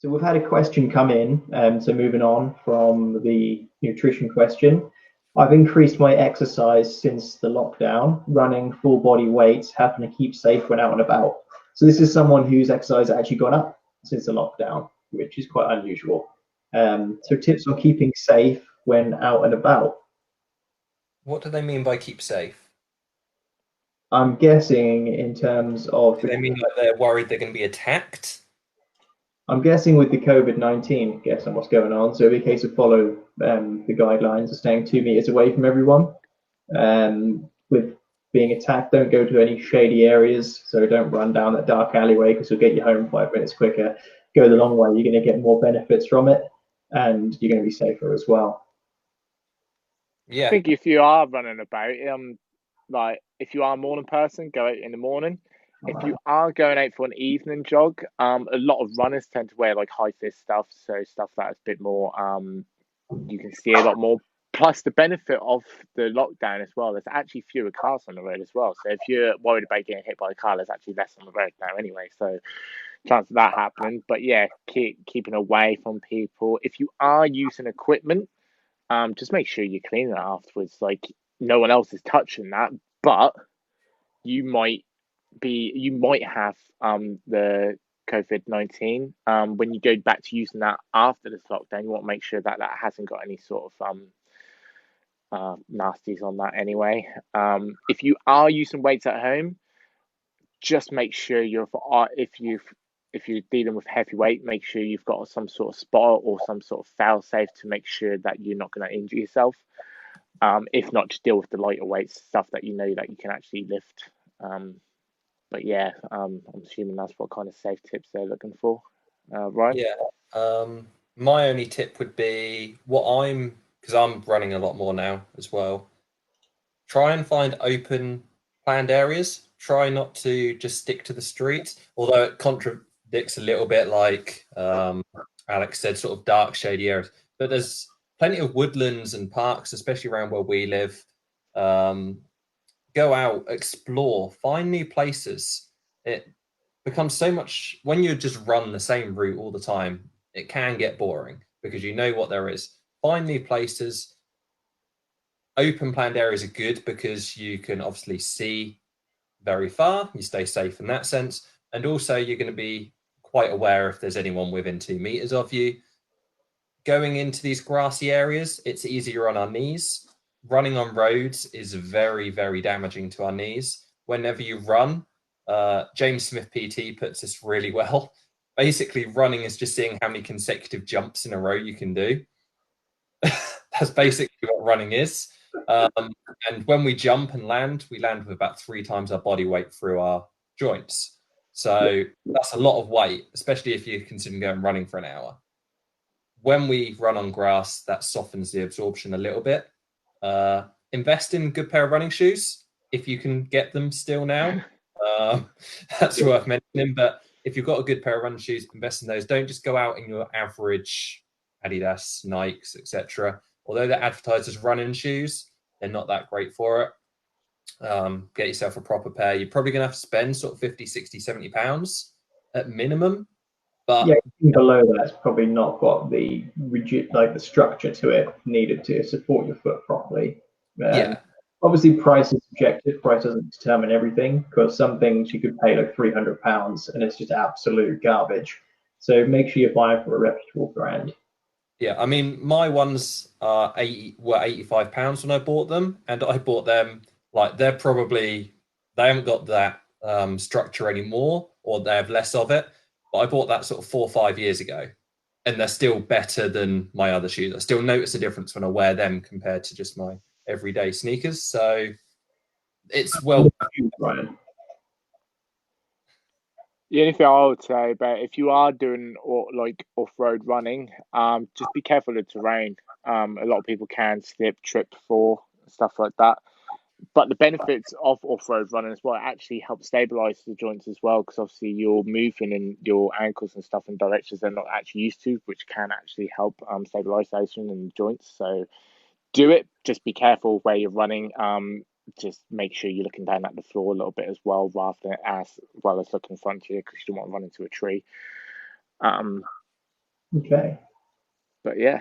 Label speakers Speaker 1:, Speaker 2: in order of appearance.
Speaker 1: So we've had a question come in. So moving on from the nutrition question, I've increased my exercise since the lockdown, running full body weights, having to keep safe when out and about. So this is someone whose exercise has actually gone up since the lockdown, which is quite unusual. So tips on keeping safe when out and about.
Speaker 2: What do they mean by keep safe?
Speaker 1: I'm guessing in terms of
Speaker 2: Do they mean like they're worried they're going to be attacked?
Speaker 1: I'm guessing with the COVID-19, guess on what's going on. So it'll be a case of follow the guidelines of staying 2 meters away from everyone. With being attacked, don't go to any shady areas. So don't run down that dark alleyway because you'll get you home 5 minutes quicker. Go the long way, you're going to get more benefits from it, and you're going to be safer as well.
Speaker 3: I
Speaker 2: Yeah.
Speaker 3: think if you are running about, like if you are a morning person, go out in the morning. If you are going out for an evening jog, a lot of runners tend to wear like high vis stuff, so stuff that's a bit more, you can see a lot more. Plus, the benefit of the lockdown as well, there's actually fewer cars on the road as well. So if you're worried about getting hit by a car, there's actually less on the road now anyway. So chance of that happening. But yeah, keeping away from people. If you are using equipment, just make sure you clean it afterwards. Like no one else is touching that, but you might have the COVID-19 when you go back to using that after this lockdown. You want to make sure that that hasn't got any sort of nasties on that anyway. If you are using weights at home, just make sure if you're dealing with heavy weight, make sure you've got some sort of spotter or some sort of fail safe to make sure that you're not going to injure yourself. If not, just deal with the lighter weights, stuff that you know that you can actually lift. But yeah, I'm assuming that's what kind of safe tips they're looking for, right?
Speaker 2: Yeah. My only tip would be because I'm running a lot more now as well. Try and find open planned areas. Try not to just stick to the street, although it contradicts a little bit, like Alex said, sort of dark, shady areas. But there's plenty of woodlands and parks, especially around where we live. Go out, explore, find new places. It becomes so much when you just run the same route all the time, it can get boring because you know what there is. Find new places. Open planned areas are good because you can obviously see very far, you stay safe in that sense, and also you're going to be quite aware if there's anyone within 2 meters of you. Going into these grassy areas, it's easier on our knees. Running on roads is very, very damaging to our knees. Whenever you run, James Smith PT puts this really well. Basically, running is just seeing how many consecutive jumps in a row you can do. That's basically what running is. And when we jump and land, we land with about 3 times our body weight through our joints. So that's a lot of weight, especially if you're considering going running for an hour. When we run on grass, that softens the absorption a little bit. Invest in a good pair of running shoes if you can get them still now. That's worth mentioning. But if you've got a good pair of running shoes, invest in those. Don't just go out in your average Adidas, Nikes, etc. Although they're advertised as running shoes, they're not that great for it. Get yourself a proper pair. You're probably going to have to spend sort of 50, 60, 70 pounds at minimum. But
Speaker 1: yeah, below that's probably not got the rigid, like the structure to it needed to support your foot properly.
Speaker 2: yeah,
Speaker 1: Obviously, price is subjective. Price doesn't determine everything because some things you could pay like £300 and it's just absolute garbage. So make sure you're buying from a reputable brand.
Speaker 2: yeah. I mean, my ones were £85 when I bought them, and I bought them like they haven't got that structure anymore, or they have less of it. But I bought that sort of 4 or 5 years ago, and they're still better than my other shoes. I still notice a difference when I wear them compared to just my everyday sneakers. So it's well.
Speaker 1: Brian.
Speaker 3: The only thing I would say about if you are doing like off-road running, just be careful of the terrain. A lot of people can slip, trip, fall, stuff like that. But the benefits of off-road running as well actually help stabilize the joints as well, because obviously you're moving in your ankles and stuff in directions they're not actually used to, which can actually help stabilization in the joints. So do it. Just be careful where you're running. Just make sure you're looking down at the floor a little bit as well, rather than as well as looking in front of you, because you don't want to run into a tree.
Speaker 1: Okay.
Speaker 3: But yeah.